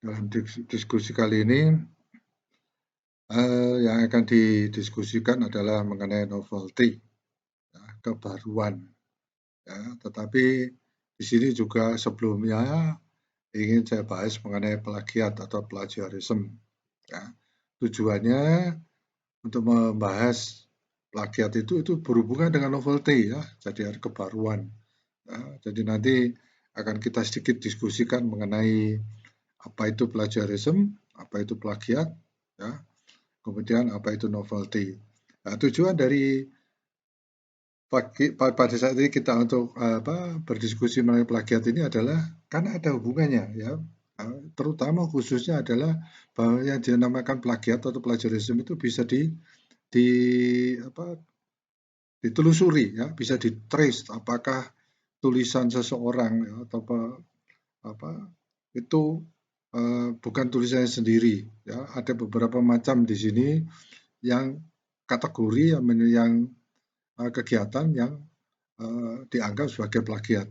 Dalam diskusi kali ini, yang akan didiskusikan adalah mengenai novelty, ya, kebaruan, ya. Tetapi di sini juga sebelumnya ingin saya bahas mengenai plagiat atau plagiarism, ya. Tujuannya untuk membahas plagiat itu berhubungan dengan novelty, ya, jadi ada kebaruan. Ya. Jadi nanti akan kita sedikit diskusikan mengenai apa itu plagiarism, apa itu plagiat, ya. Kemudian apa itu novelty. Nah, tujuan dari pada saat ini kita untuk berdiskusi mengenai plagiat ini adalah karena ada hubungannya, ya. Terutama khususnya adalah bahwa yang dinamakan plagiat atau plagiarism itu bisa di apa, ditelusuri, ya, bisa di-trace apakah tulisan seseorang, ya, atau apa itu bukan tulisannya sendiri, ya. Ada beberapa macam di sini yang kategori yang kegiatan yang dianggap sebagai plagiat.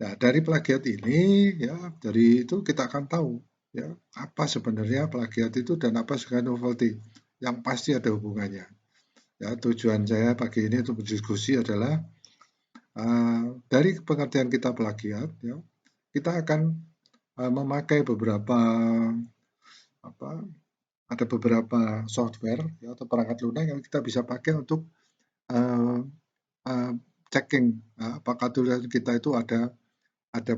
Nah, dari plagiat ini, ya, dari itu kita akan tahu, ya, apa sebenarnya plagiat itu dan apa sebenarnya novelty. Yang pasti ada hubungannya. Ya, tujuan saya pagi ini untuk berdiskusi adalah dari pengertian kita plagiat, ya, kita akan memakai beberapa apa ada beberapa software, ya, atau perangkat lunak yang kita bisa pakai untuk uh, uh, checking apakah tulisan kita itu ada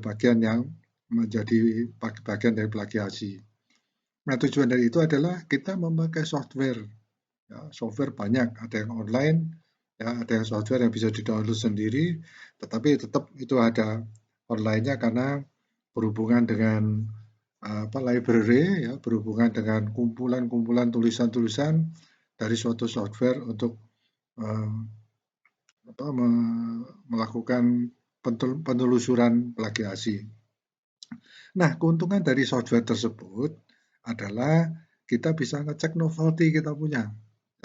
bagian yang menjadi bagian dari plagiasi. Nah, tujuan dari itu adalah kita memakai software. Ya, software banyak, ada yang online, ya, ada yang software yang bisa di-download sendiri, tetapi tetap itu ada online-nya karena berhubungan dengan library, ya, berhubungan dengan kumpulan-kumpulan tulisan-tulisan dari suatu software untuk uh, melakukan penelusuran plagiasi. Nah, keuntungan dari software tersebut adalah kita bisa ngecek novelty kita punya,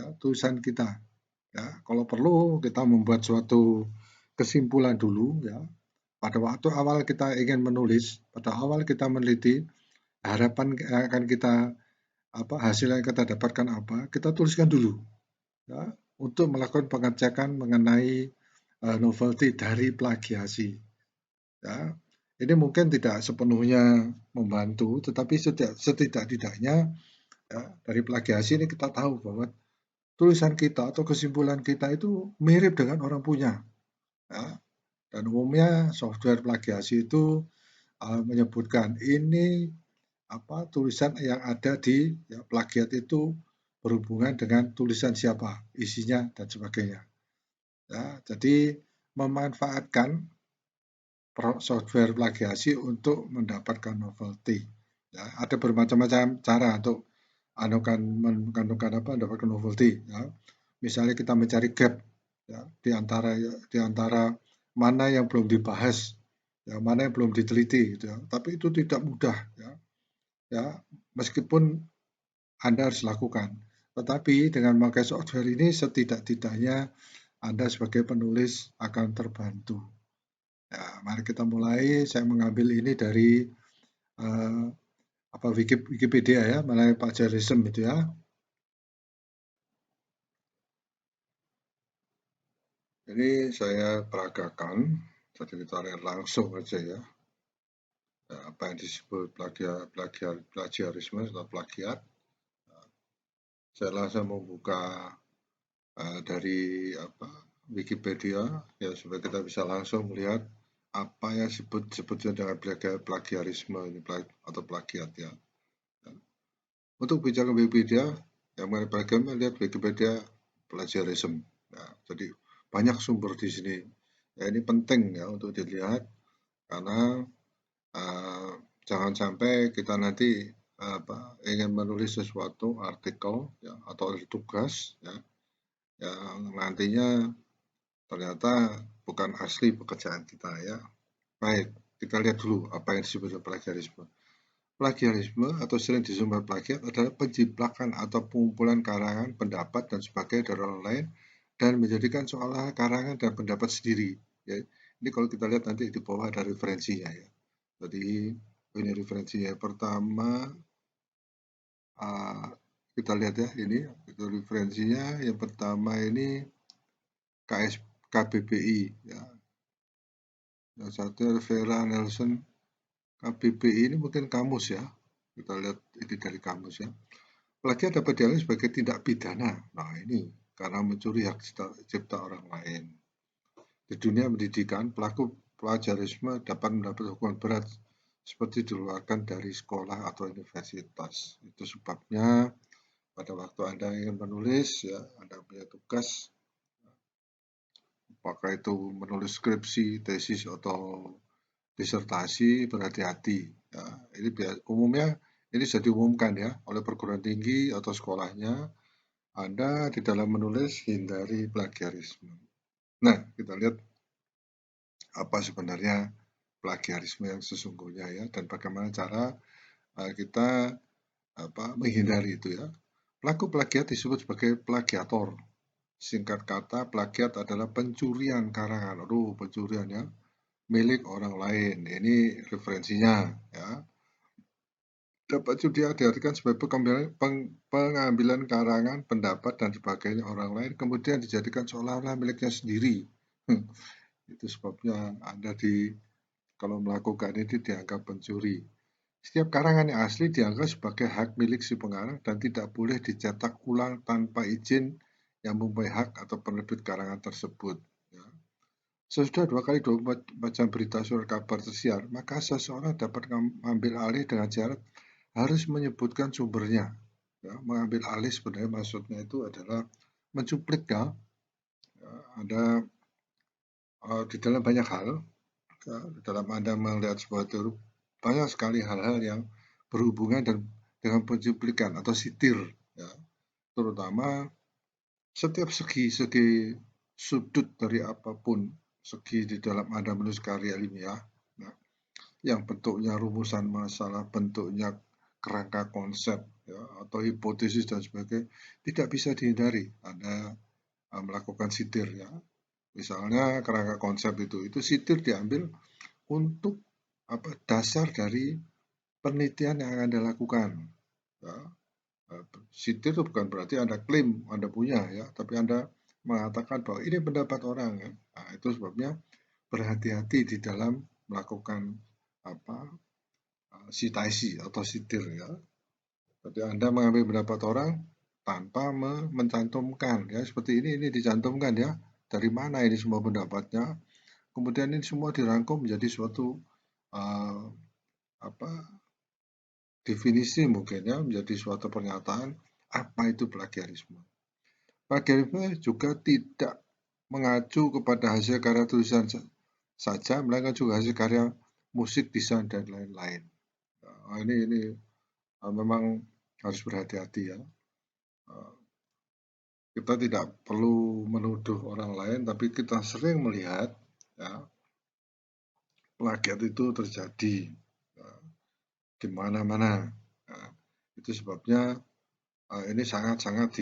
ya, tulisan kita. Ya, kalau perlu kita membuat suatu kesimpulan dulu, ya. Pada waktu awal kita ingin menulis, pada awal kita meneliti, harapan yang akan kita hasil yang kita dapatkan apa, kita tuliskan dulu, ya, untuk melakukan pengecekan mengenai novelty dari plagiasi. Ya, ini mungkin tidak sepenuhnya membantu, tetapi setidak-tidaknya, ya, dari plagiasi ini kita tahu bahwa tulisan kita atau kesimpulan kita itu mirip dengan orang punya. Ya. Dan umumnya software plagiasi itu menyebutkan ini tulisan yang ada di, ya, plagiat itu berhubungan dengan tulisan siapa, isinya dan sebagainya. Ya, jadi memanfaatkan software plagiasi untuk mendapatkan novelty. Ya, ada bermacam-macam cara untuk mendapatkan novelty. Ya. Misalnya kita mencari gap, ya, di antara mana yang belum dibahas, ya, mana yang belum diteliti, gitu, ya. Tapi itu tidak mudah, ya. Ya, meskipun Anda harus lakukan. Tetapi dengan memakai software ini setidak-tidaknya Anda sebagai penulis akan terbantu. Ya, mari kita mulai. Saya mengambil ini dari uh, Wikipedia, ya, mengenai plagiarism itu, ya. Ini saya peragakan, jadi kita lihat langsung aja, ya. Ya, apa yang disebut plagiarisme atau plagiat. Saya langsung membuka dari Wikipedia, ya, supaya kita bisa langsung melihat apa yang sebutnya dengan plagiarisme ini atau plagiat, ya. Untuk bicara Wikipedia, yang mana bagian lihat Wikipedia plagiarism. Nah, jadi banyak sumber di sini. Ya, ini penting, ya, untuk dilihat karena uh, jangan sampai kita nanti ingin menulis sesuatu artikel, ya, atau tugas, ya, yang nantinya ternyata bukan asli pekerjaan kita, ya. Baik, kita lihat dulu apa yang disebut plagiarisme. Plagiarisme atau sering disebut plagiat adalah penjiplakan atau pengumpulan karangan, pendapat, dan sebagainya dari orang lain dan menjadikan seolah karangan dan pendapat sendiri. Ya, ini kalau kita lihat nanti di bawah ada referensinya, ya. Jadi Ini referensinya. Pertama, kita lihat ya, ini itu referensinya. Yang pertama ini KBBI ya. Yang satu Vera Nelson. KBBI ini mungkin kamus ya. Kita lihat ini dari kamus ya. Plagiat dapat dianggap sebagai tindak pidana. Nah, ini karena mencuri hak cipta orang lain. Di dunia pendidikan, pelaku plagiarisme dapat mendapat hukuman berat seperti dikeluarkan dari sekolah atau universitas. Itu sebabnya pada waktu Anda ingin menulis, ya, Anda punya tugas, apakah itu menulis skripsi, tesis, atau disertasi, berhati-hati. Ya, ini umumnya ini sudah diumumkan ya oleh perguruan tinggi atau sekolahnya. Anda di dalam menulis hindari plagiarisme. Nah, kita lihat apa sebenarnya plagiarisme yang sesungguhnya ya, dan bagaimana cara kita menghindari itu ya. Pelaku plagiat disebut sebagai plagiator. Singkat kata, plagiat adalah pencurian karangan. Aduh, pencurian ya, milik orang lain. Ini referensinya ya. Dapat juga diartikan sebagai pengambilan karangan, pendapat, dan sebagainya orang lain, kemudian dijadikan seolah-olah miliknya sendiri. Itu sebabnya Anda kalau melakukan ini dianggap pencuri. Setiap karangan yang asli dianggap sebagai hak milik si pengarang dan tidak boleh dicetak ulang tanpa izin yang mempunyai hak atau penerbit karangan tersebut. Ya. Sesudah 2 kali 24 jam berita surat kabar tersiar, maka seseorang dapat mengambil alih dengan syarat harus menyebutkan sumbernya. Ya, mengambil alih sebenarnya maksudnya itu adalah mencuplik ya. Ada di dalam banyak hal, ya, dalam Anda melihat sebuah teori, banyak sekali hal-hal yang berhubungan dengan pencuplikan atau sitir, ya. Terutama setiap segi sudut dari apapun, segi di dalam Anda menulis karya ilmiah, ya, yang bentuknya rumusan masalah, bentuknya kerangka konsep, ya, atau hipotesis dan sebagainya, tidak bisa dihindari Anda melakukan sitir ya. Misalnya kerangka konsep itu sitir diambil untuk dasar dari penelitian yang akan Anda lakukan. Ya. Sitir itu bukan berarti Anda klaim Anda punya ya, tapi Anda mengatakan bahwa ini pendapat orang ya. Nah, itu sebabnya berhati-hati di dalam melakukan sitasi atau sitir ya. Jadi Anda mengambil pendapat orang tanpa mencantumkan ya, seperti ini dicantumkan ya. Dari mana ini semua pendapatnya? Kemudian ini semua dirangkum menjadi suatu definisi mungkin ya, menjadi suatu pernyataan apa itu plagiarisme. Plagiarisme juga tidak mengacu kepada hasil karya tulisan saja, melainkan juga hasil karya musik, desain, dan lain-lain. Nah, ini memang harus berhati-hati ya. Kita tidak perlu menuduh orang lain, tapi kita sering melihat ya, plagiat itu terjadi ya, di mana-mana. Nah, itu sebabnya ini sangat-sangat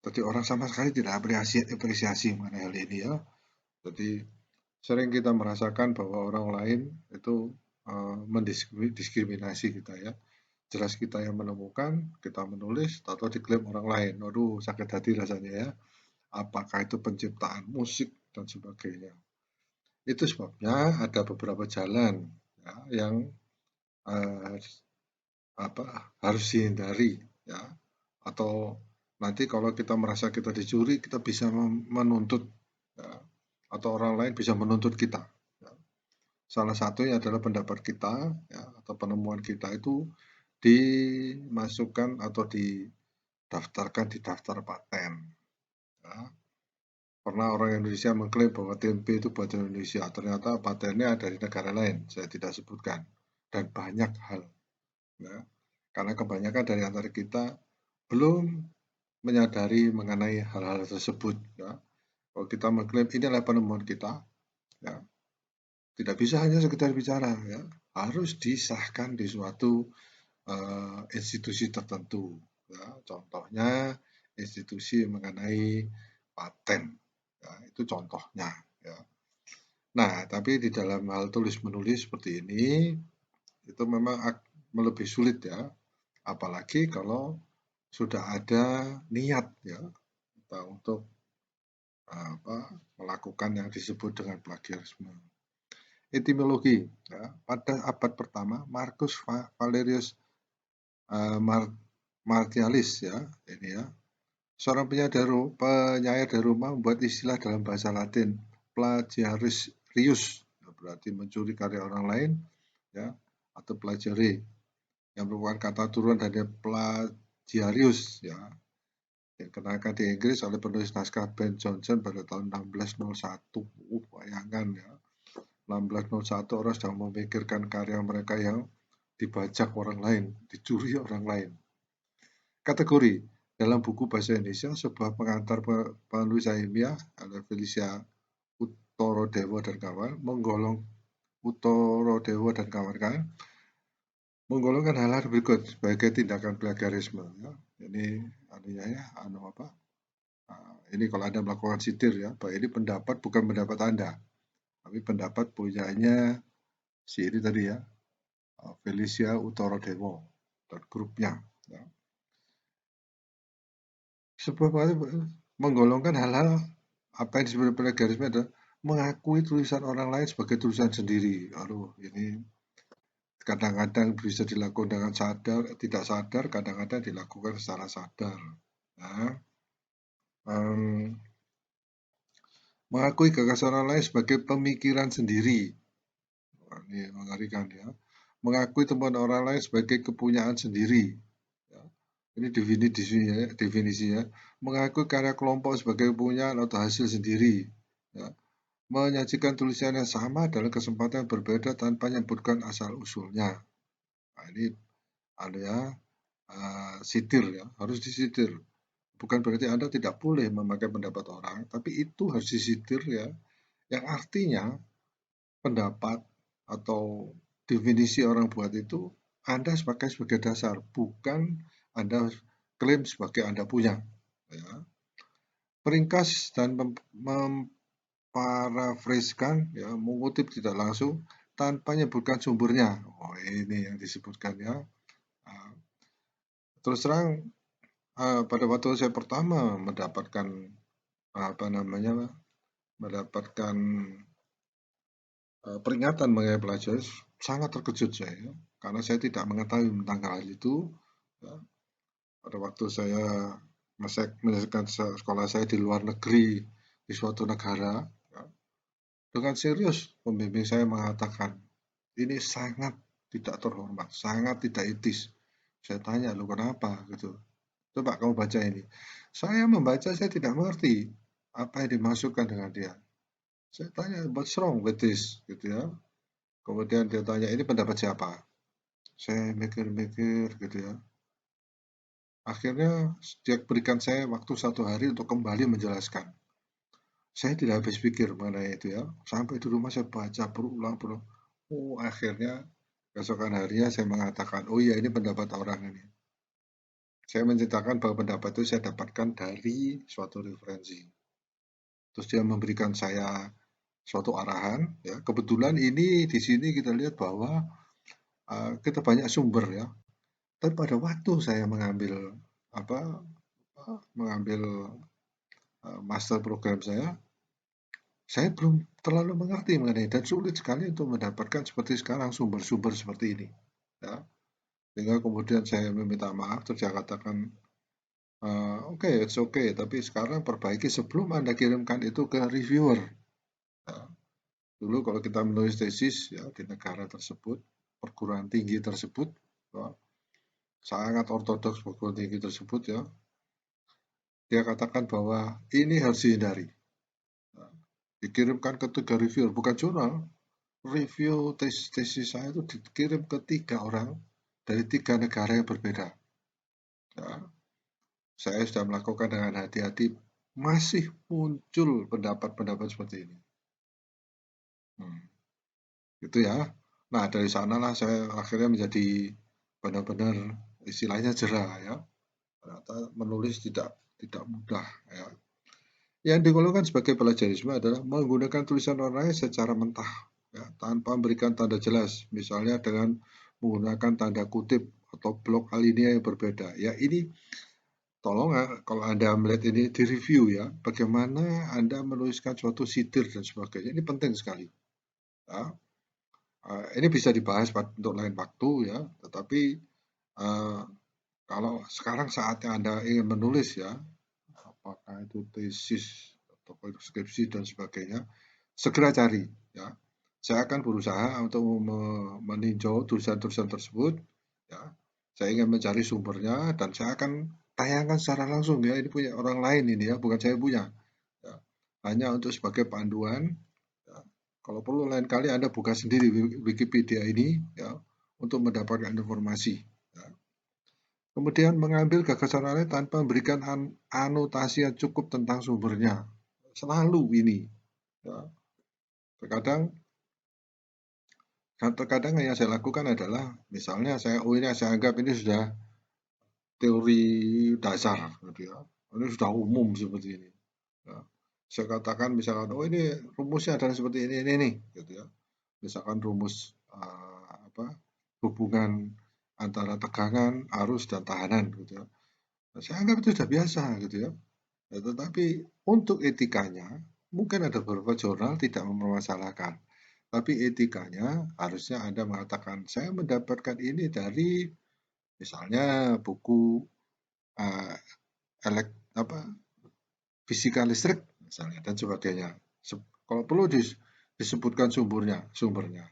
jadi orang sama sekali tidak apresiasi mengenai hal ini ya. Jadi sering kita merasakan bahwa orang lain itu mendiskriminasi kita ya. Jelas kita yang menemukan, kita menulis, atau diklaim orang lain. Waduh, sakit hati rasanya ya. Apakah itu penciptaan musik dan sebagainya. Itu sebabnya ada beberapa jalan ya, yang harus dihindari ya. Atau nanti kalau kita merasa kita dicuri, kita bisa menuntut ya, atau orang lain bisa menuntut kita. Ya. Salah satunya adalah pendapat kita ya, atau penemuan kita itu dimasukkan atau didaftarkan di daftar paten. Ya. Pernah orang Indonesia mengklaim bahwa tempe itu buatan Indonesia, ternyata patennya dari negara lain, saya tidak sebutkan, dan banyak hal. Ya. Karena kebanyakan dari antara kita belum menyadari mengenai hal-hal tersebut. Ya. Kalau kita mengklaim ini adalah penemuan kita, ya, tidak bisa hanya sekedar bicara, ya, harus disahkan di suatu institusi tertentu. Ya. Contohnya institusi mengenai paten, ya, itu contohnya. Ya. Nah, tapi di dalam hal tulis-menulis seperti ini, itu memang lebih sulit ya, apalagi kalau sudah ada niat ya, kita untuk melakukan yang disebut dengan plagiarisme. Etimologi ya, pada abad pertama Marcus Valerius Martialis ya, ini ya, seorang penyair dari Roma membuat istilah dalam bahasa Latin plagiarius, berarti mencuri karya orang lain ya, atau plagiari, yang merupakan kata turunan dari plagiarius ya, yang dikenalkan di Inggris oleh penulis naskah Ben Jonson pada tahun 1601. Bayangkan ya, 1601 orang sedang memikirkan karya mereka yang dibajak orang lain, dicuri orang lain. Kategori dalam buku bahasa Indonesia, sebuah pengantar penulis ilmiah ada Felicia Utorodewo dan kawan kawan-kawan menggolongkan hal-hal berikut sebagai tindakan plagiarisme. Ya. Ini artinya ya, ini kalau Anda melakukan sitir ya, bahwa ini pendapat bukan pendapat Anda, tapi pendapat punyanya si ini tadi ya, Felicia Utorodewo dan grupnya. Ya. Sebuah menggolongkan hal-hal apa yang disebut plagiarisme adalah mengakui tulisan orang lain sebagai tulisan sendiri. Aduh, ini kadang-kadang bisa dilakukan dengan sadar, tidak sadar, kadang-kadang dilakukan secara sadar. Nah, mengakui gagasan orang lain sebagai pemikiran sendiri. Ini mengerikan ya. Mengakui temuan orang lain sebagai kepunyaan sendiri. Ya. Ini definisinya. Mengakui karya kelompok sebagai kepunyaan atau hasil sendiri. Ya. Menyajikan tulisan yang sama dalam kesempatan berbeda tanpa menyebutkan asal usulnya. Nah, ini ada sitir ya, harus disitir. Bukan berarti Anda tidak boleh memakai pendapat orang, tapi itu harus disitir ya. Yang artinya pendapat atau definisi orang buat itu Anda sebagai dasar, bukan Anda klaim sebagai Anda punya. Ya. Peringkas dan memparafraskan, ya, mengutip tidak langsung tanpa menyebutkan sumbernya. Oh, ini yang disebutkan ya. Terus terang pada waktu saya pertama mendapatkan mendapatkan peringatan mengenai plagiaris, sangat terkejut saya, karena saya tidak mengetahui tentang hal itu. Ya. Pada waktu saya menyelesaikan sekolah saya di luar negeri, di suatu negara, ya, dengan serius pembimbing saya mengatakan, ini sangat tidak terhormat, sangat tidak etis. Saya tanya, lu kenapa gitu? Coba kamu baca ini. Saya membaca, saya tidak mengerti apa yang dimasukkan dengan dia. Saya tanya, what's wrong with this? Gitu ya. Kemudian dia tanya, ini pendapat siapa? Saya mikir-mikir gitu ya. Akhirnya dia berikan saya waktu 1 hari untuk kembali menjelaskan. Saya tidak habis pikir mengenai itu ya. Sampai di rumah saya baca berulang-ulang. Oh, akhirnya keesokan harinya saya mengatakan, oh iya ini pendapat orang ini. Saya menceritakan bahwa pendapat itu saya dapatkan dari suatu referensi. Terus dia memberikan saya suatu arahan. Ya, kebetulan ini di sini kita lihat bahwa kita banyak sumber ya. Tapi pada waktu saya mengambil mengambil master program saya belum terlalu mengerti mengenai dan sulit sekali untuk mendapatkan seperti sekarang sumber-sumber seperti ini. Ya. Sehingga kemudian saya meminta maaf, terus saya katakan, oke, it's okay, tapi sekarang perbaiki sebelum Anda kirimkan itu ke reviewer. Ya. Dulu kalau kita menulis tesis ya di negara tersebut, perguruan tinggi tersebut, ya, sangat ortodoks perguruan tinggi tersebut ya, dia katakan bahwa ini harus dihindari. Ya. Dikirimkan ke 3 reviewer, bukan jurnal. Review tesis saya itu dikirim ke 3 orang dari 3 negara yang berbeda. Ya. Saya sudah melakukan dengan hati-hati, masih muncul pendapat-pendapat seperti ini. Itu ya. Nah, dari sanalah saya akhirnya menjadi benar-benar istilahnya jerah ya. Ternyata menulis tidak mudah ya. Yang digolongkan sebagai plagiarisme adalah menggunakan tulisan orang lain secara mentah, ya, tanpa memberikan tanda jelas, misalnya dengan menggunakan tanda kutip atau blok alinea yang berbeda. Ya, ini tolong kalau Anda melihat ini direview ya, bagaimana Anda menuliskan suatu sitir dan sebagainya. Ini penting sekali. Ya. Ini bisa dibahas untuk lain waktu ya, tetapi kalau sekarang saatnya Anda ingin menulis ya, apakah itu tesis atau skripsi dan sebagainya, segera cari ya. Saya akan berusaha untuk meninjau tulisan-tulisan tersebut ya. Saya ingin mencari sumbernya dan saya akan tayangkan secara langsung ya. Ini punya orang lain ini ya, bukan saya punya. Ya. Hanya untuk sebagai panduan ya. Kalau perlu lain kali Anda buka sendiri Wikipedia ini ya untuk mendapatkan informasi ya. Kemudian mengambil gagasan lain tanpa memberikan anotasi yang cukup tentang sumbernya. Selalu ini ya. Terkadang Terkadang yang saya lakukan adalah misalnya ini saya anggap ini sudah teori dasar gitu ya. Ini sudah umum seperti ini. Ya. Saya katakan misalkan ini rumusnya adalah seperti ini nih gitu ya. Misalkan rumus hubungan antara tegangan, arus dan tahanan gitu ya. Nah, saya anggap itu sudah biasa gitu ya. Nah, tetapi untuk etikanya mungkin ada beberapa jurnal tidak mempermasalahkan. Tapi etikanya harusnya Anda mengatakan, saya mendapatkan ini dari misalnya buku uh, fisika listrik misalnya dan sebagainya. Kalau perlu disebutkan sumbernya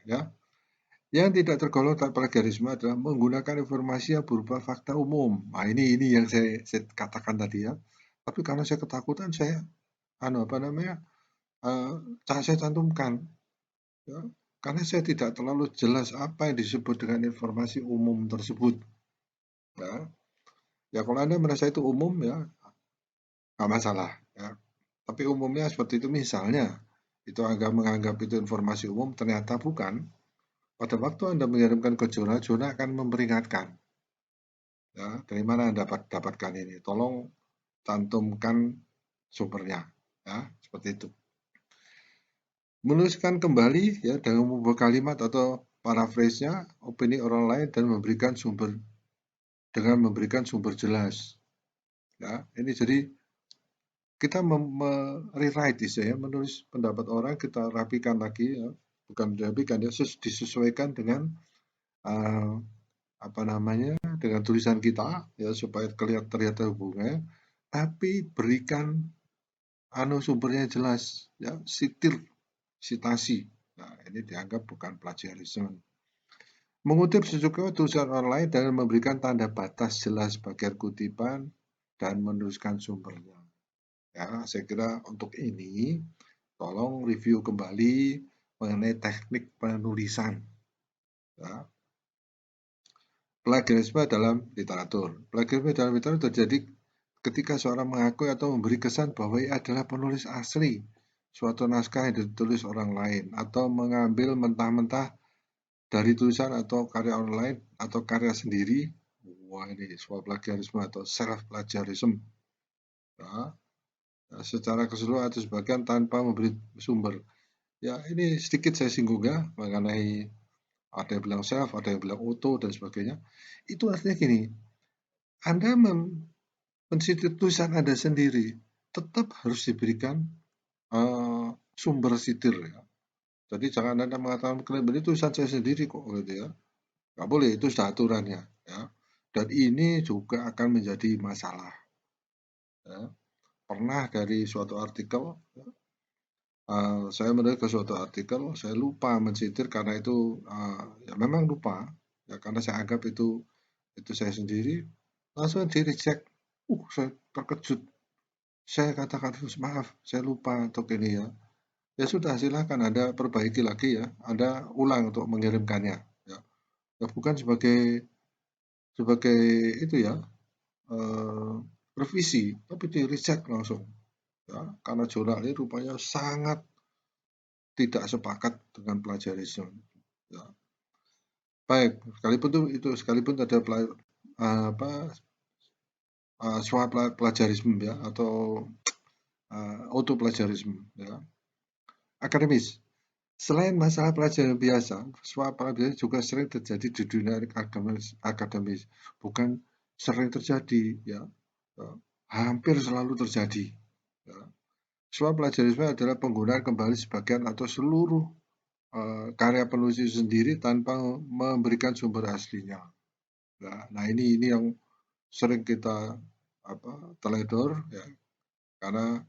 ya. Yang tidak tergolong plagiarisme adalah menggunakan informasi yang berupa fakta umum. Nah, ini yang saya katakan tadi ya. Tapi karena saya ketakutan, saya saya cantumkan ya. Karena saya tidak terlalu jelas apa yang disebut dengan informasi umum tersebut. Ya, ya kalau Anda merasa itu umum ya nggak masalah. Ya. Tapi umumnya seperti itu misalnya itu agak menganggap itu informasi umum ternyata bukan. Pada waktu Anda mengirimkan ke jurnal, jurnal akan memperingatkan. Ya, dari mana Anda dapatkan ini? Tolong cantumkan sumbernya. Ya, seperti itu. Menuliskan kembali ya dengan membuat kalimat atau paraphrase-nya opini orang lain dan memberikan sumber jelas. Ya, ini jadi kita rewrite ya, menulis pendapat orang kita rapikan lagi ya, bukan dirapikan ya, disesuaikan dengan uh, dengan tulisan kita ya supaya terlihat hubungannya, tapi berikan sumbernya jelas ya, citasi. Nah, ini dianggap bukan plagiarisme. Mengutip secukupnya tulisan orang lain dan memberikan tanda batas jelas bagian kutipan dan menuliskan sumbernya. Ya, saya kira untuk ini tolong review kembali mengenai teknik penulisan. Ya. Plagiarisme dalam literatur. Plagiarisme dalam literatur terjadi ketika seorang mengakui atau memberi kesan bahwa ia adalah penulis asli suatu naskah yang ditulis orang lain atau mengambil mentah-mentah dari tulisan atau karya orang lain atau karya sendiri. Wah, ini sebuah plagiarisme atau self plagiarism. Ya, secara keseluruhan atau sebagian tanpa memberi sumber. Ya, ini sedikit saya singgung ya mengenai ada yang bilang self, ada yang bilang auto dan sebagainya. Itu artinya gini, Anda mensitir tulisan Anda sendiri, tetap harus diberikan sumber sitir ya. Jadi jangan Anda mengatakan klaim ini tulisan saya sendiri kok gitu ya. Nggak boleh, itu sudah aturannya ya. Dan ini juga akan menjadi masalah. Ya. Pernah dari suatu artikel ya, saya menulis ke suatu artikel, saya lupa mensitir karena itu ya memang lupa ya karena saya anggap itu saya sendiri, langsung di reject. Saya terkejut. Saya katakan maaf, saya lupa untuk ini ya. Ya sudah, silakan Anda perbaiki lagi ya. Anda ulang untuk mengirimkannya. Ya, ya bukan sebagai itu ya revisi, tapi di reject langsung. Ya, karena jurnal ini rupanya sangat tidak sepakat dengan plagiarisme. Ya. Baik, sekalipun ada apa plagiarisme ya atau auto plagiarism, ya. Akademis. Selain masalah pelajaran biasa, soal pelajaran juga sering terjadi di dunia akademis. Bukan sering terjadi, ya, hampir selalu terjadi. Ya. Soal plagiarisme adalah penggunaan kembali sebagian atau seluruh karya penulis itu sendiri tanpa memberikan sumber aslinya. Nah ini yang sering kita teledor, ya, karena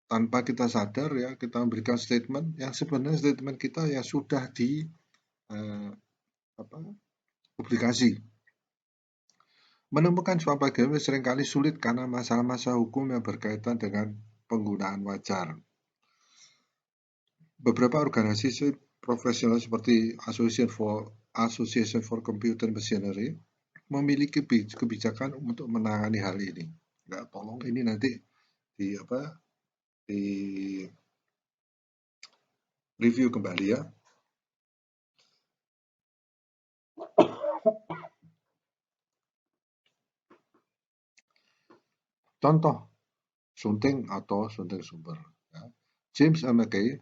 tanpa kita sadar, ya, kita memberikan statement yang sebenarnya statement kita ya sudah di publikasi. Menemukan soal plagiarisme seringkali sulit karena masalah-masalah hukum yang berkaitan dengan penggunaan wajar. Beberapa organisasi profesional seperti Association for Computer Machinery memiliki kebijakan untuk menangani hal ini. Nah, tolong ini nanti di review kembali, ya. Contoh sunting atau sunting sumber, ya. James McKay,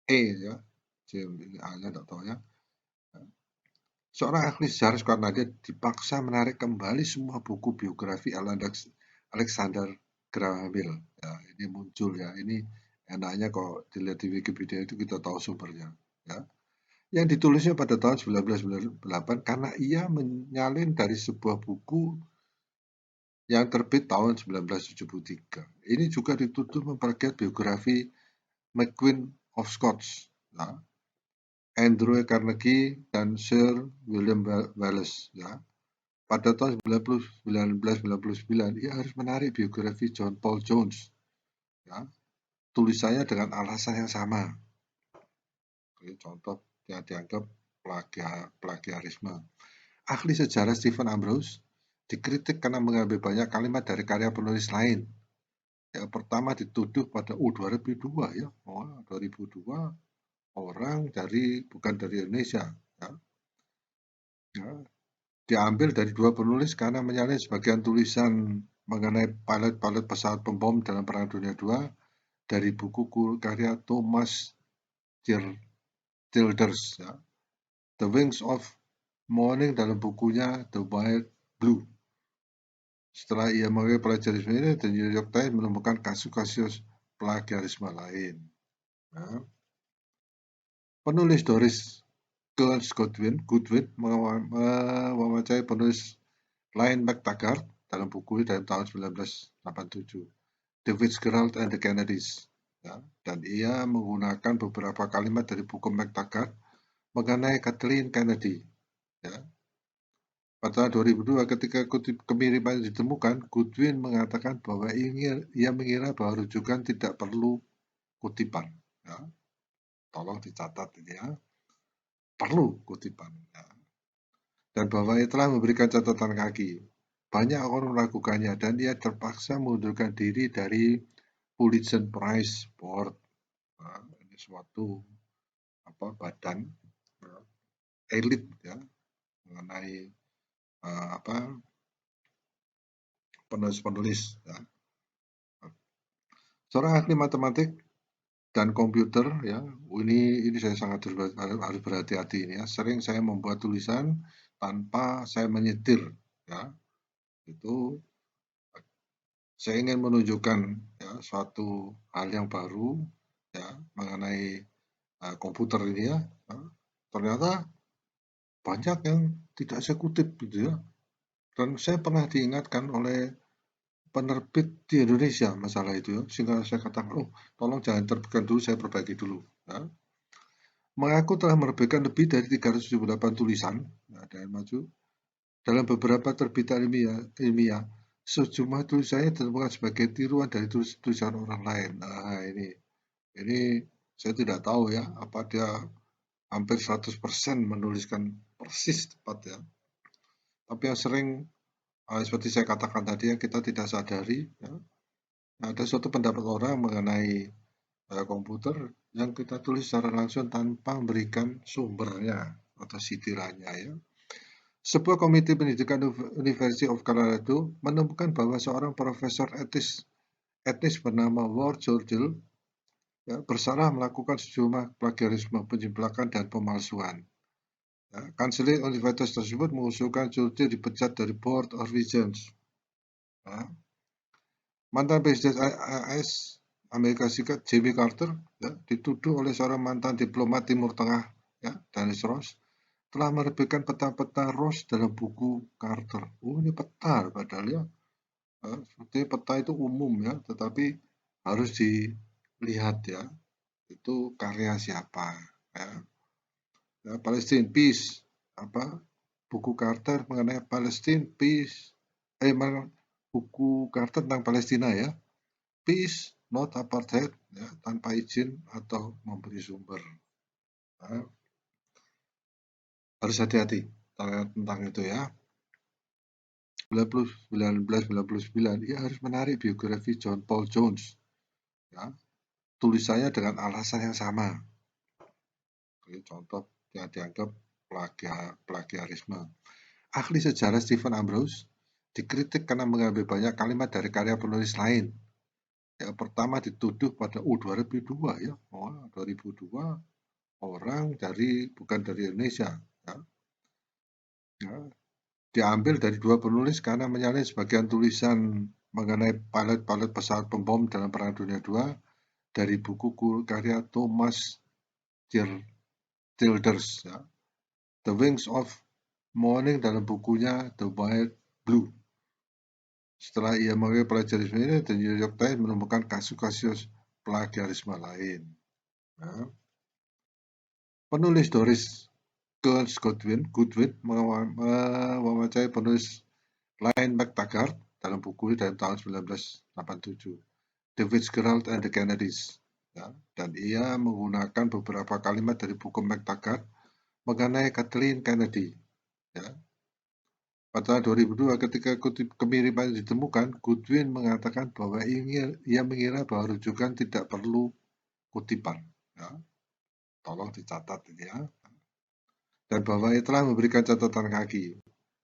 ya, James ini A-nya tidak tahu, ya. Seorang ahli sejarah karena dia dipaksa menarik kembali semua buku biografi Alexander Graham Bell. Ya, ini muncul, ya. Ini enaknya kalau dilihat di Wikipedia itu kita tahu sumbernya, ya. Yang ditulisnya pada tahun 1998 karena ia menyalin dari sebuah buku yang terbit tahun 1973. Ini juga dituduh memperlihat biografi McQueen of Scots, ya, Andrew Carnegie dan Sir William Wallace, ya. Pada tahun 1999, ia harus menarik biografi John Paul Jones, ya, tulisannya dengan alasan yang sama. Ini contoh yang dianggap plagiarisme. Ahli sejarah Stephen Ambrose dikritik karena mengambil banyak kalimat dari karya penulis lain. Yang pertama dituduh pada 2002, ya. 2002 orang bukan dari Indonesia, ya. Ya, diambil dari dua penulis karena menyalin sebagian tulisan mengenai pilot pesawat pembom dalam Perang Dunia II dari buku karya Thomas Childers, ya. The Wings of Morning dalam bukunya The Wild Blue. Setelah ia mengakui plagiarisme ini, The New York Times menemukan kasus-kasus plagiarisme lain. Nah, penulis Doris Kearns Goodwin mewawancarai penulis lain McTaggart dalam buku dalam tahun 1987, The Fitzgerald and the Kennedys, ya, dan ia menggunakan beberapa kalimat dari buku McTaggart mengenai Kathleen Kennedy, ya. Pada 2002, ketika kemiripan ditemukan, Goodwin mengatakan bahwa ia mengira bahwa rujukan tidak perlu kutipan, ya. Tolong dicatat ini, ya, perlu kutipan, ya. Dan bahwa ia telah memberikan catatan kaki. Banyak orang melakukannya dan ia terpaksa mengundurkan diri dari Pulitzer Prize Board. Nah, ini suatu badan, ya, elit, ya, mengenai penulis-penulis, ya. Seorang ahli matematik dan komputer, ya, ini saya sangat harus berhati-hati ini, ya. Sering saya membuat tulisan tanpa saya menyetir, ya. Itu saya ingin menunjukkan, ya, suatu hal yang baru, ya, mengenai komputer ini, ya. Ternyata banyak yang tidak saya kutip, gitu, ya. Dan saya pernah diingatkan oleh penerbit di Indonesia masalah itu, ya, sehingga saya katakan, oh, tolong jangan terbitkan dulu, saya perbaiki dulu, ya. Mengaku telah menerbitkan lebih dari 378 tulisan, ya, dan maju dalam beberapa terbitan ilmiah. Sejumlah tulisannya ditemukan sebagai tiruan dari tulisan orang lain. Nah, ini saya tidak tahu, ya, apa dia hampir 100% menuliskan persis tepat, ya. Tapi yang sering seperti saya katakan tadi, yang kita tidak sadari, ya, ada suatu pendapat orang mengenai komputer yang kita tulis secara langsung tanpa memberikan sumbernya atau sitirannya, ya. Sebuah komite pendidikan University of Colorado menemukan bahwa seorang profesor etis etnis bernama Wojtyla ya, bersalah melakukan sejumlah plagiarisme, penjiplakan, dan pemalsuan. Ya, Kanselir universitas tersebut mengusulkan Churchill dipecat dari Board of Regents. Ya, mantan Presiden AS Amerika Serikat Jimmy Carter ya, dituduh oleh seorang mantan diplomat Timur Tengah ya, Dennis Ross telah menerbitkan peta-peta Ross dalam buku Carter. Oh, ini peta padahal ya. Seperti peta itu umum ya, tetapi harus dilihat ya, itu karya siapa. Ya. Ya, Palestine Peace, apa buku Carter mengenai Palestine Peace, buku Carter tentang Palestina ya, Peace Not Apartheid ya, tanpa izin atau memberi sumber. Ya, harus hati-hati tentang itu ya. 1999 ia harus menarik biografi John Paul Jones ya, tulisannya dengan alasan yang sama. Ini contoh yang dianggap plagiarisme. Ahli sejarah Stephen Ambrose dikritik karena mengambil banyak kalimat dari karya penulis lain. Yang pertama dituduh pada 2002 ya, 2002 orang bukan dari Indonesia. Ya, diambil dari dua penulis karena menyalin sebagian tulisan mengenai pilot pesawat pembom dalam Perang Dunia II dari buku karya Thomas Childers ya. The Wings of Morning dalam bukunya The Wild Blue. Setelah ia mengakui plagiarisme ini, The New York Times menemukan kasus-kasus plagiarisme lain. Nah, penulis Doris Kearns Goodwin mewawancarai penulis lain McTaggart dalam buku dalam tahun 1987, The Fitzgerald and the Kennedys. Ya, dan ia menggunakan beberapa kalimat dari buku McTaggart mengenai Kathleen Kennedy. Ya. Pada 2002, ketika kemiripan ditemukan, Goodwin mengatakan bahwa ia mengira bahwa rujukan tidak perlu kutipan. Ya. Tolong dicatat ini ya. Dan bahwa ia telah memberikan catatan kaki.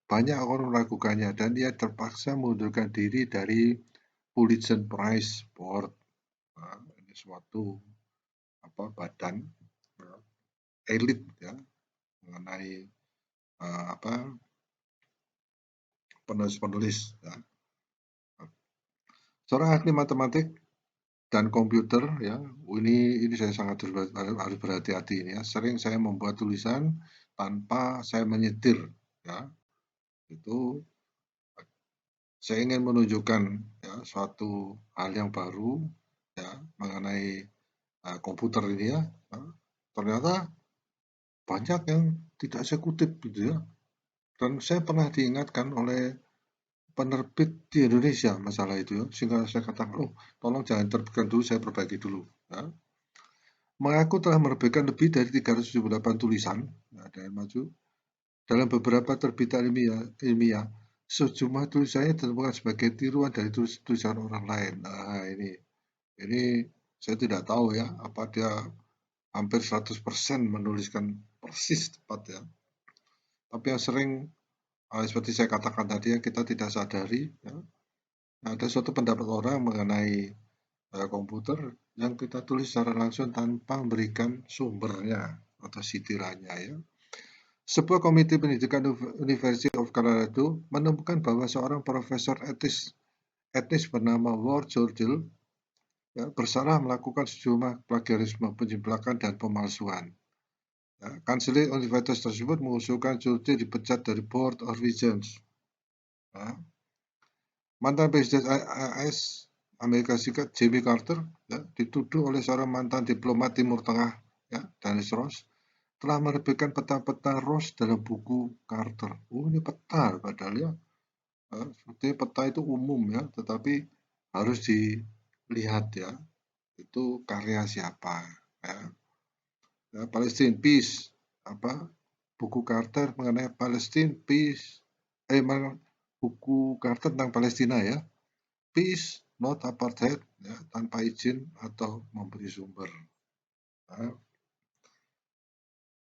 Banyak orang melakukannya dan ia terpaksa mengundurkan diri dari Pulitzer Prize Board. Nah, ini suatu badan elit ya mengenai penulis-penulis. Ya. Seorang ahli matematik dan komputer ya, ini saya sangat harus berhati-hati ini ya. Sering saya membuat tulisan tanpa saya menyetir ya. Itu saya ingin menunjukkan ya suatu hal yang baru ya mengenai komputer ini ya. Ternyata banyak yang tidak saya kutip gitu ya. Dan saya pernah diingatkan oleh penerbit di Indonesia masalah itu ya, sehingga saya katakan, oh tolong jangan terbitkan dulu, saya perbaiki dulu. Ya. Mengaku telah menerbitkan lebih dari 378 tulisan, ada yang maju, dalam beberapa terbitan ilmiah. Sejumlah tulisannya ditemukan sebagai tiruan dari tulisan orang lain. Nah ini saya tidak tahu ya, apa dia hampir 100% menuliskan persis tepat ya. Tapi yang sering seperti saya katakan tadi ya, kita tidak sadari ya, ada suatu pendapat orang mengenai komputer yang kita tulis secara langsung tanpa memberikan sumbernya atau sitirannya ya. Sebuah komite pendidikan University of Colorado menemukan bahwa seorang profesor etnis bernama Wojtyla ya, bersalah melakukan sejumlah plagiarisme, penjiplakan, dan pemalsuan. Ya, Kanselir universitas tersebut mengusulkan Churchill dipecat dari Board of Regents. Ya. Mantan Presiden AS Amerika Serikat Jimmy Carter ya, dituduh oleh seorang mantan diplomat Timur Tengah ya, Dennis Ross telah menerbitkan peta-peta Ross dalam buku Carter. Oh, ini peta padahal ya. Seperti peta itu umum ya, tetapi harus dilihat ya, itu karya siapa. Ya. Ya, Palestine Peace, buku Carter mengenai Palestine Peace, buku Carter tentang Palestina ya, Peace Not Apartheid ya, tanpa izin atau memberi sumber. Ya.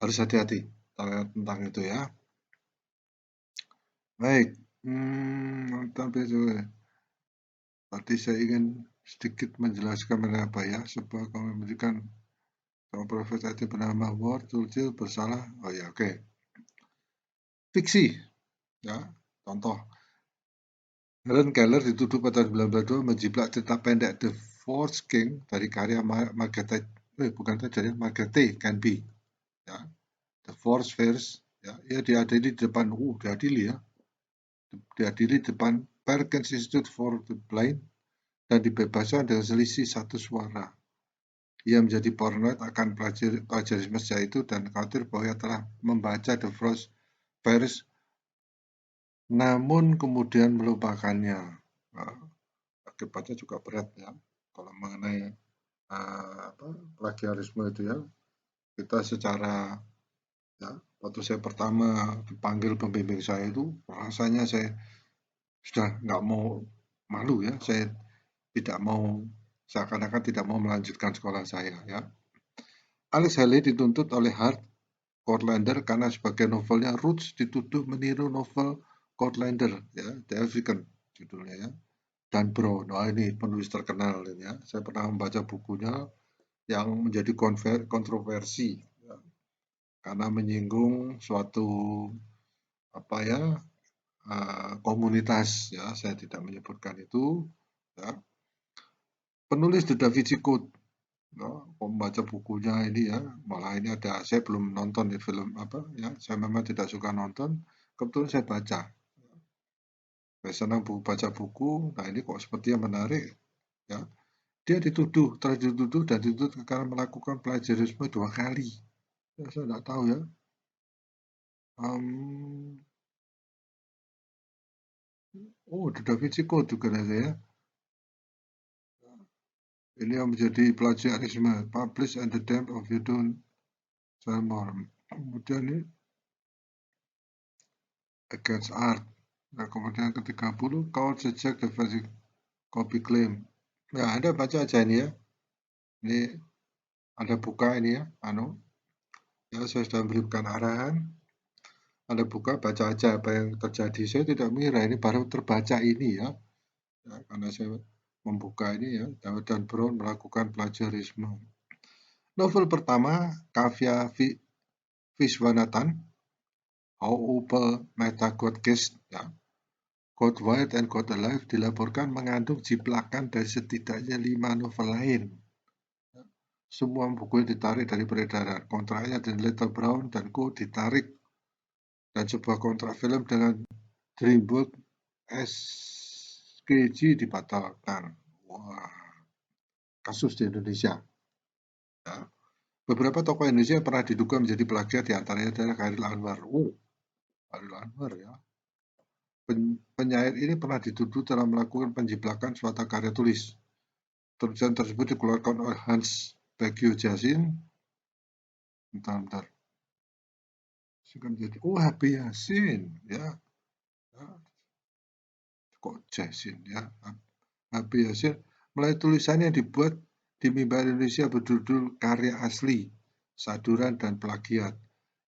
Harus hati-hati tentang itu ya. Baik, tadi saya ingin sedikit menjelaskan mengenai apa ya, sebuah memberikan profesor IT bernama Ward Churchill bersalah. Oh ya, oke. Fiksi, ya, contoh. Helen Keller dituduh pada 1992 menjiplak cerita pendek The Force King dari karya Margaret Canby. Ya, The Force Fairs. Ya, ia diadili di depan, diadili di depan Perkins Institute for the Blind dan dibebaskan dengan selisih 1 suara. Ia menjadi paranoid akan plagiarisme sejak itu dan khawatir bahwa ia telah membaca The Force Fairs namun kemudian melupakannya. Akibatnya juga berat ya kalau mengenai plagiarisme itu ya. Kita secara ya, waktu saya pertama dipanggil pembimbing saya itu rasanya saya sudah nggak mau, malu ya, saya tidak mau, seakan-akan tidak mau melanjutkan sekolah saya ya. Alex Haley dituntut oleh Hart Outlander karena sebagai novelnya Roots dituduh meniru novel Outlander ya, The African judulnya ya. Dan Brown, ini penulis terkenal ya. Saya pernah membaca bukunya yang menjadi kontroversi ya, karena menyinggung suatu komunitas ya. Saya tidak menyebutkan itu ya. Penulis The Da Vinci Code, ya, membaca bukunya ini ya, malah ini ada, saya belum nonton di film ya, saya memang tidak suka nonton, kebetulan saya baca. Saya senang baca buku, nah ini kok sepertinya menarik ya. Dia telah dituduh dan dituntut karena melakukan plagiarisme 2 kali. Ya, saya tidak tahu ya. The Da Vinci Code juga ada ya. Ini yang menjadi plagiarisme, publish and the death of you don't sell more. Kemudian ini against art. Nah, kemudian ke-30, count reject the basic copy claim. Nah, Anda baca aja ini ya. Ini Anda buka ini ya, ya saya sudah memberikan arahan. Anda buka, baca aja apa yang terjadi. Saya tidak mengira ini baru terbaca ini ya. Ya, karena saya membuka ini ya, dan Brown melakukan plagiarisme. Novel pertama, Kavya Viswanathan, How Opal Meta Got Kissed, ya. God Wild and God Alive dilaporkan mengandung jiplakan dari setidaknya 5 novel lain. Semua buku ditarik dari peredaran. Kontraknya dengan Little Brown dan Co. ditarik. Dan sebuah kontrak film dengan DreamWorks SKG dibatalkan. Wah, kasus di Indonesia. Ya. Beberapa tokoh Indonesia yang pernah diduga menjadi plagiat diantaranya adalah Chairil Anwar. Chairil Anwar ya. Penyair ini pernah dituduh telah melakukan penjiplakan suatu karya tulis. Tulisan tersebut dikeluarkan oleh Hans Bagio-Jasin. Bentar. Menjadi H.B. Yasin ya. Kok Jasin ya. H.B. Yasin melalui tulisannya yang dibuat di Mimbar Indonesia berjudul Karya Asli, Saduran dan Plagiat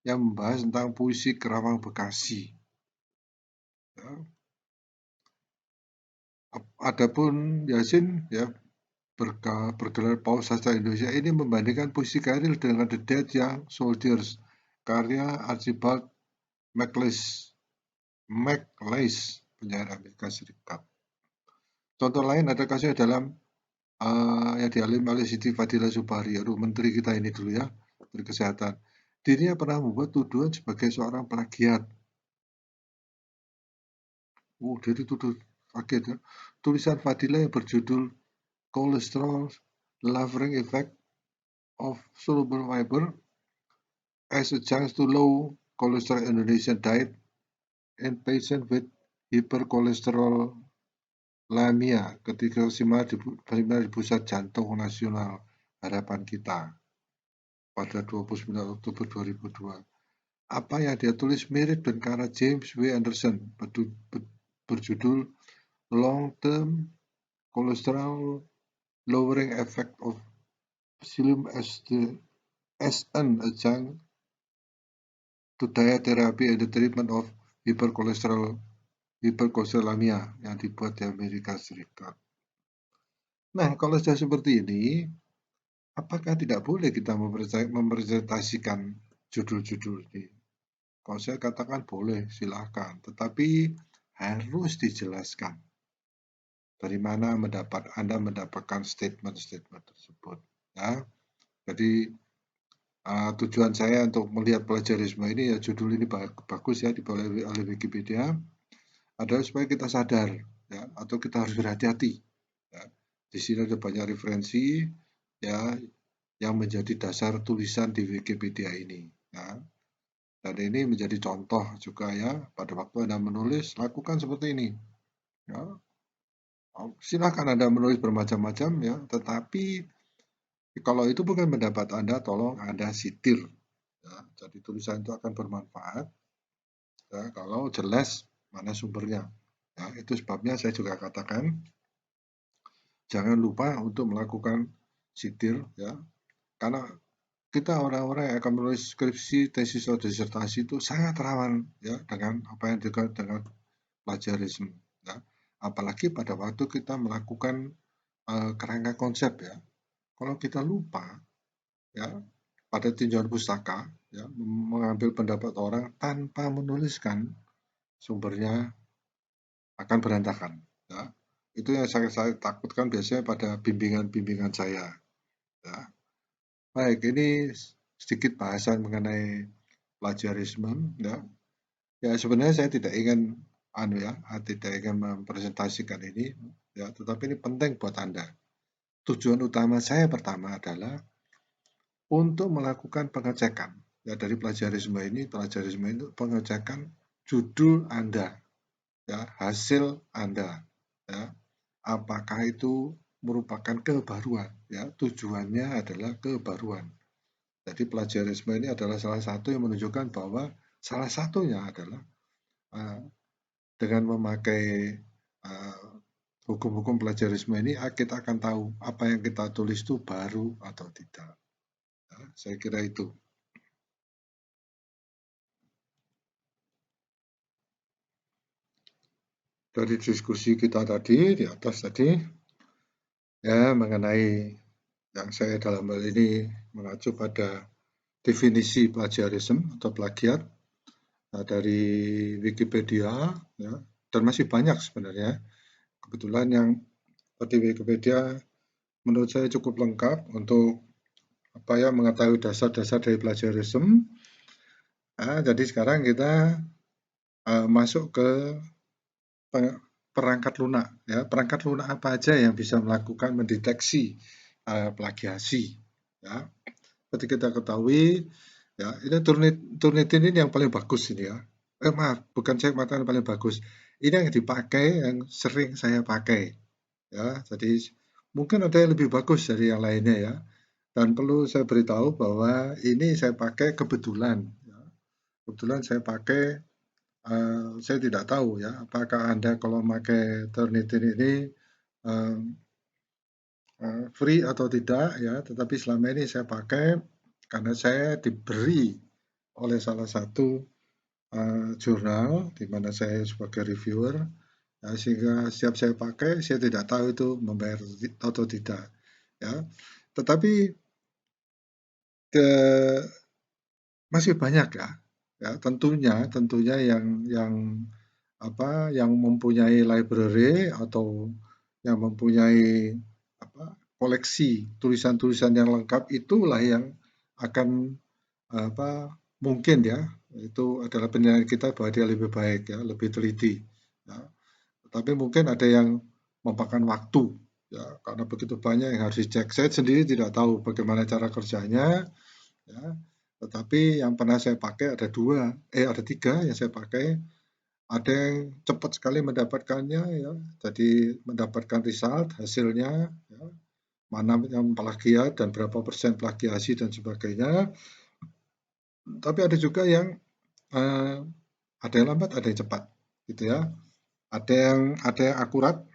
yang membahas tentang puisi Kerawang Bekasi. Ya. Adapun Yasin ya bergelar Paus Sastra Indonesia ini membandingkan puisi Chairil dengan The Dead Young Soldiers karya Archibald MacLeish, penyair Amerika Serikat. Contoh lain ada kasusnya dalam yang dialami oleh Siti Fadila Subari, menteri kita ini dulu ya, Menteri Kesehatan. Dirinya pernah membuat tuduhan sebagai seorang plagiat. Dia dituduh kaget ya. Tulisan Fadila yang berjudul Cholesterol Lowering Effect of Soluble Fiber as a chance to low cholesterol Indonesian diet in patient with hypercholesterolemia ketika seminar di Pusat Jantung Nasional Harapan Kita pada 29 Oktober 2002. Apa yang dia tulis mirip dengan karya James W. Anderson berjudul Long Term Cholesterol Lowering Effect of Psyllium as an adjunct to diet therapy and the treatment of hypercholesterolemia yang dibuat di Amerika Serikat. Nah, kalau sudah seperti ini, apakah tidak boleh kita mempresentasikan judul-judul ini? Kalau saya katakan boleh, silahkan. Tetapi harus dijelaskan dari mana Anda mendapatkan statement-statement tersebut. Ya, jadi tujuan saya untuk melihat plagiarisme ini ya judul ini bagus ya dibawa oleh Wikipedia adalah supaya kita sadar ya atau kita harus berhati-hati. Ya. Di sini ada banyak referensi ya yang menjadi dasar tulisan di Wikipedia ini. Ya. Dan ini menjadi contoh juga ya pada waktu Anda menulis lakukan seperti ini. Ya. Silakan Anda menulis bermacam-macam ya, tetapi kalau itu bukan pendapat Anda, tolong Anda sitir. Ya. Jadi tulisan itu akan bermanfaat ya, kalau jelas mana sumbernya. Ya, itu sebabnya saya juga katakan jangan lupa untuk melakukan sitir ya, karena kita orang-orang yang akan menulis skripsi, tesis, atau disertasi itu sangat rawan ya dengan apa yang dekat dengan plagiarisme. Ya. Apalagi pada waktu kita melakukan kerangka konsep ya. Kalau kita lupa ya pada tinjauan pustaka ya mengambil pendapat orang tanpa menuliskan sumbernya akan berantakan. Ya. Itu yang saya takutkan biasanya pada bimbingan-bimbingan saya. Ya. Baik, ini sedikit bahasan mengenai plagiarisme. Ya, ya sebenarnya saya tidak ingin tidak ingin mempresentasikan ini, ya, tetapi ini penting buat Anda. Tujuan utama saya pertama adalah untuk melakukan pengecekan. Ya, dari plagiarisme itu pengecekan judul Anda, ya, hasil Anda, ya. Apakah itu merupakan kebaruan, ya. Tujuannya adalah kebaruan. Jadi plagiarisme ini adalah salah satu yang menunjukkan bahwa salah satunya adalah uh, dengan memakai uh, hukum-hukum plagiarisme ini kita akan tahu apa yang kita tulis itu baru atau tidak. Ya, saya kira itu. Dari diskusi kita tadi di atas tadi ya mengenai yang saya dalam hal ini mengacu pada definisi plagiarisme atau plagiat dari Wikipedia ya dan masih banyak sebenarnya. Kebetulan yang di Wikipedia menurut saya cukup lengkap untuk apa ya mengetahui dasar-dasar dari plagiarism. Jadi sekarang kita masuk ke perangkat lunak. Ya, perangkat lunak apa aja yang bisa melakukan mendeteksi plagiasi. Ya, seperti kita ketahui, ya ini Turnitin ini yang paling bagus ini ya. Maaf, bukan saya mengatakan paling bagus. Ini yang dipakai, yang sering saya pakai. Ya, jadi mungkin ada yang lebih bagus dari yang lainnya ya. Dan perlu saya beritahu bahwa ini saya pakai kebetulan. Ya. Kebetulan saya pakai, saya tidak tahu ya, apakah Anda kalau pakai Turnitin ini uh, free atau tidak ya. Tetapi selama ini saya pakai karena saya diberi oleh salah satu jurnal di mana saya sebagai reviewer. Ya, sehingga setiap saya pakai, saya tidak tahu itu membayar atau tidak. Ya, tetapi ke, masih banyak ya. Ya, tentunya yang mempunyai library atau yang mempunyai koleksi tulisan-tulisan yang lengkap itulah yang akan mungkin ya itu adalah penilaian kita bahwa dia lebih baik ya, lebih teliti. Ya. Tapi mungkin ada yang memakan waktu ya karena begitu banyak yang harus dicek. Saya sendiri tidak tahu bagaimana cara kerjanya ya. Tetapi yang pernah saya pakai ada tiga yang saya pakai. Ada yang cepat sekali mendapatkannya ya. Jadi mendapatkan result hasilnya ya. Mana yang plagiat dan berapa persen plagiasi dan sebagainya. Tapi ada juga yang ada yang lambat, ada yang cepat gitu ya. Ada yang akurat.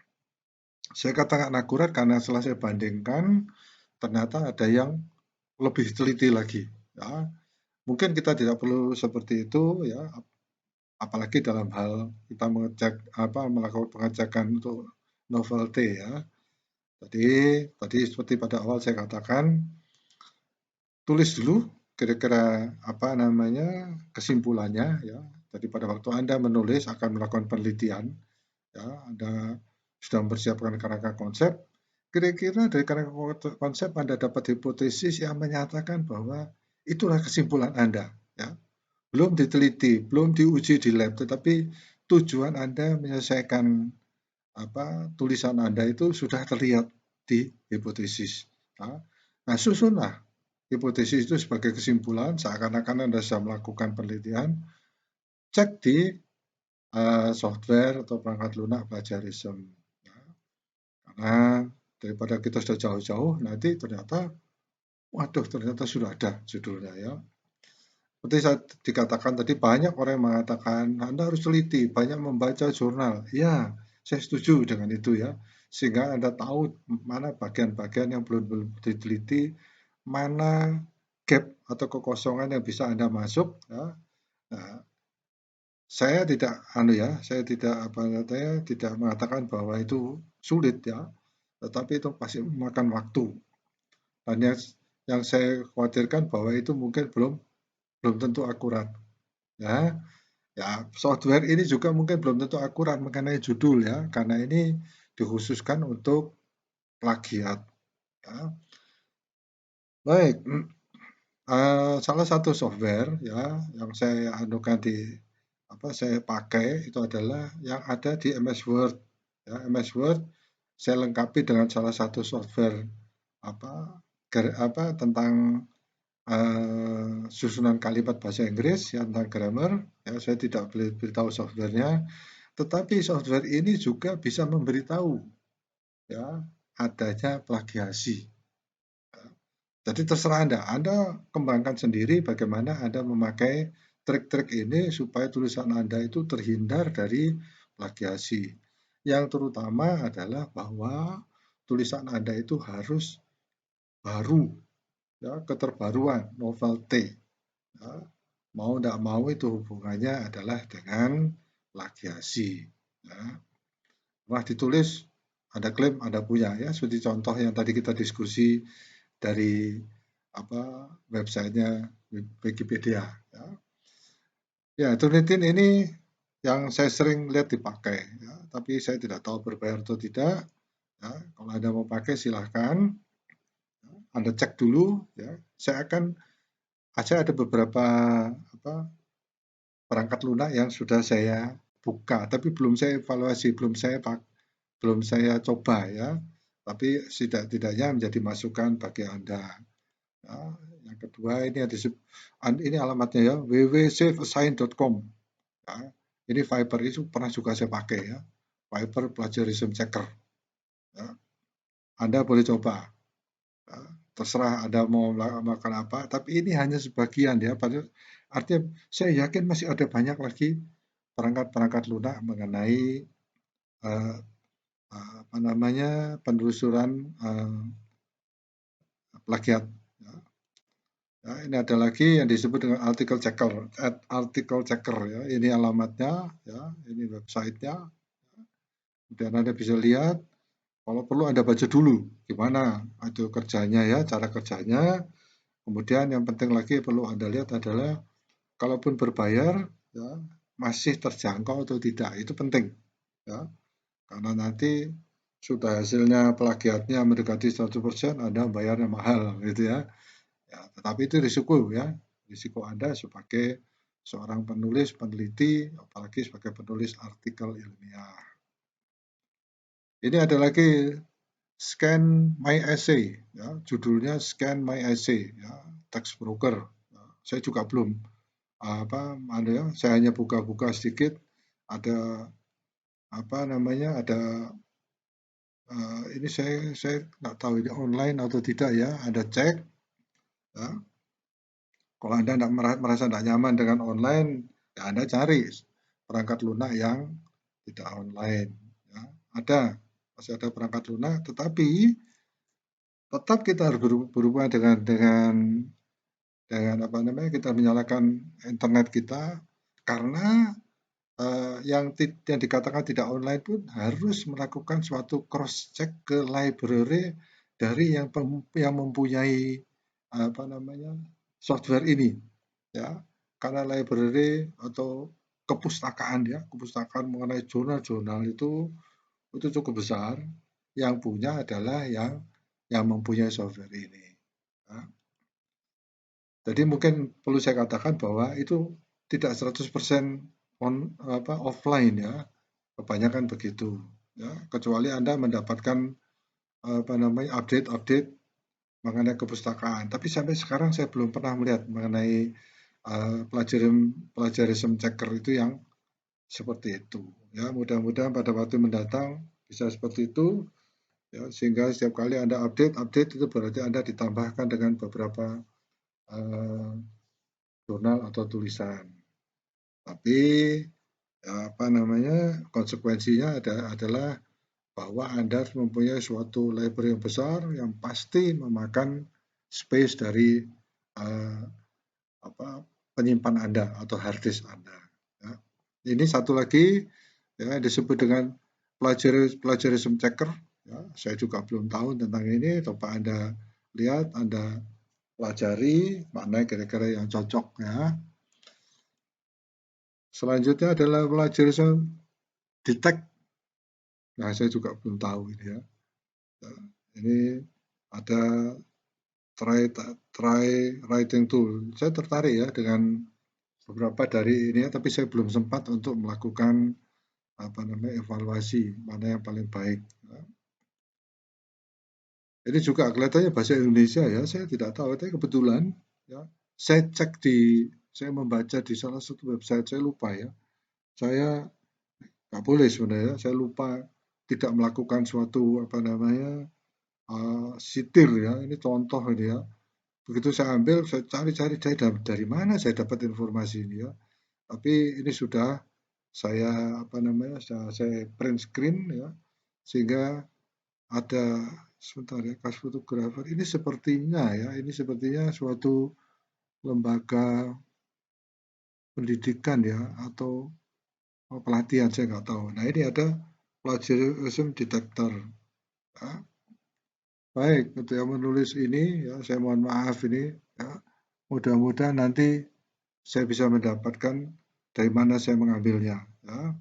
Saya katakan akurat karena setelah saya bandingkan ternyata ada yang lebih teliti lagi ya. Mungkin kita tidak perlu seperti itu ya, apalagi dalam hal kita melakukan pengecekan untuk novelty ya. Tadi seperti pada awal saya katakan, tulis dulu kira-kira apa namanya kesimpulannya ya. Jadi pada waktu Anda menulis akan melakukan penelitian, ya, Anda sudah mempersiapkan kerangka konsep. Kira-kira dari kerangka konsep Anda dapat hipotesis yang menyatakan bahwa itulah kesimpulan Anda, ya. Belum diteliti, belum diuji di lab, tetapi tujuan Anda menyelesaikan tulisan Anda itu sudah terlihat di hipotesis. Nah, susunlah hipotesis itu sebagai kesimpulan, seakan-akan Anda sudah melakukan penelitian, cek di software atau perangkat lunak plagiarism. Ya. Karena daripada kita sudah jauh-jauh, nanti ternyata, waduh, ternyata sudah ada judulnya ya. Seperti saya dikatakan tadi, banyak orang yang mengatakan Anda harus teliti, banyak membaca jurnal. Ya, saya setuju dengan itu ya. Sehingga Anda tahu mana bagian-bagian yang belum diteliti, mana gap atau kekosongan yang bisa Anda masuk. Ya. Nah, saya tidak mengatakan bahwa itu sulit ya, tetapi itu pasti memakan waktu. Dan yang saya khawatirkan bahwa itu mungkin belum tentu akurat. Ya, ya, software ini juga mungkin belum tentu akurat mengenai judul ya, karena ini dikhususkan untuk plagiat. Ya. Baik, salah satu software ya yang saya anukan saya pakai itu adalah yang ada di MS Word. Ya, MS Word saya lengkapi dengan salah satu software apa, tentang susunan kalimat bahasa Inggris ya, tentang grammar. Ya, saya tidak beritahu softwarenya, tetapi software ini juga bisa memberitahu ya adanya plagiasi. Jadi terserah Anda kembangkan sendiri bagaimana Anda memakai trik-trik ini supaya tulisan Anda itu terhindar dari plagiasi. Yang terutama adalah bahwa tulisan Anda itu harus baru, ya, keterbaruan, novelty. Ya. Mau tidak mau itu hubungannya adalah dengan plagiasi. Ya. Wah, ditulis, ada klaim, ada punya ya. Seperti contoh yang tadi kita diskusi dari websitenya Wikipedia. Ya, ya Turnitin ini yang saya sering lihat dipakai, ya, tapi saya tidak tahu berbayar atau tidak. Ya, kalau Anda mau pakai silahkan, ya, Anda cek dulu. Ya, saya ada beberapa perangkat lunak yang sudah saya buka, tapi belum saya evaluasi, belum saya coba ya. Tapi tidak-tidaknya menjadi masukan bagi Anda. Ya, yang kedua ini alamatnya ya www.safeassign.com. Ya, ini Viper itu pernah juga saya pakai ya. Viper Plagiarism Checker. Ya, Anda boleh coba. Ya, terserah Anda mau melakukan apa, tapi ini hanya sebagian ya. Artinya saya yakin masih ada banyak lagi perangkat-perangkat lunak mengenai penelusuran plagiat. Ya. Ya, ini ada lagi yang disebut dengan article checker ya. Ini alamatnya ya, ini websitenya. Dan Anda bisa lihat, kalau perlu Anda baca dulu gimana itu kerjanya ya, cara kerjanya. Kemudian yang penting lagi perlu Anda lihat adalah kalaupun berbayar ya, masih terjangkau atau tidak, itu penting ya. Karena nanti sudah hasilnya plagiatnya mendekati 100%, Anda bayarnya mahal gitu ya. Ya, tetapi itu risiko ya, risiko Anda sebagai seorang penulis, peneliti, apalagi sebagai penulis artikel ilmiah. Ini ada lagi Scan My Essay, ya, judulnya Scan My Essay, ya, text broker. Ya, saya juga belum saya hanya buka-buka sedikit, ada ini saya nggak tahu ini online atau tidak ya, Anda cek. Ya. Kalau Anda merasa tidak nyaman dengan online, ya Anda cari perangkat lunak yang tidak online. Ya. Masih ada perangkat lunak, tetapi tetap kita harus berhubungan dengan kita menyalakan internet kita, karena yang dikatakan tidak online pun harus melakukan suatu cross check ke library dari yang mempunyai apa namanya software ini, ya. Karena library atau kepustakaan mengenai jurnal-jurnal itu cukup besar. Yang punya adalah yang mempunyai software ini. Ya. Jadi mungkin perlu saya katakan bahwa itu tidak 100% offline, ya. Kebanyakan begitu, ya. Kecuali Anda mendapatkan update-update mengenai kepustakaan. Tapi sampai sekarang saya belum pernah melihat mengenai plagiarism checker itu yang seperti itu. Ya, mudah-mudahan pada waktu mendatang bisa seperti itu, ya, sehingga setiap kali Anda update itu berarti Anda ditambahkan dengan beberapa jurnal atau tulisan. Tapi konsekuensinya adalah bahwa Anda harus mempunyai suatu library yang besar yang pasti memakan space dari penyimpan Anda atau hard disk Anda. Ya. Ini satu lagi ya disebut dengan plagiarism checker. Ya, saya juga belum tahu tentang ini. Coba Anda lihat, Anda pelajari mana kira-kira yang cocok, ya. Selanjutnya adalah plagiarism detect. Nah, saya juga belum tahu ini, ya. Ini ada try writing tool. Saya tertarik ya dengan beberapa dari ini, tapi saya belum sempat untuk melakukan evaluasi mana yang paling baik. Ini juga kelihatannya bahasa Indonesia, ya. Saya tidak tahu, tapi kebetulan ya saya membaca di salah satu website, saya lupa ya. Saya nggak boleh sebenarnya, saya lupa tidak melakukan suatu sitir, ya. Ini contoh ini, ya. Begitu saya ambil, saya cari-cari dari mana saya dapat informasi ini, ya. Tapi ini sudah saya saya print screen, ya, sehingga ada sebentar ya, kas fotografer ini sepertinya suatu lembaga pendidikan, ya, atau pelatihan, saya nggak tahu. Nah, ini ada plagiarism detector. Ya. Baik, untuk yang menulis ini, ya, saya mohon maaf ini, ya. Mudah-mudahan nanti saya bisa mendapatkan dari mana saya mengambilnya, ya.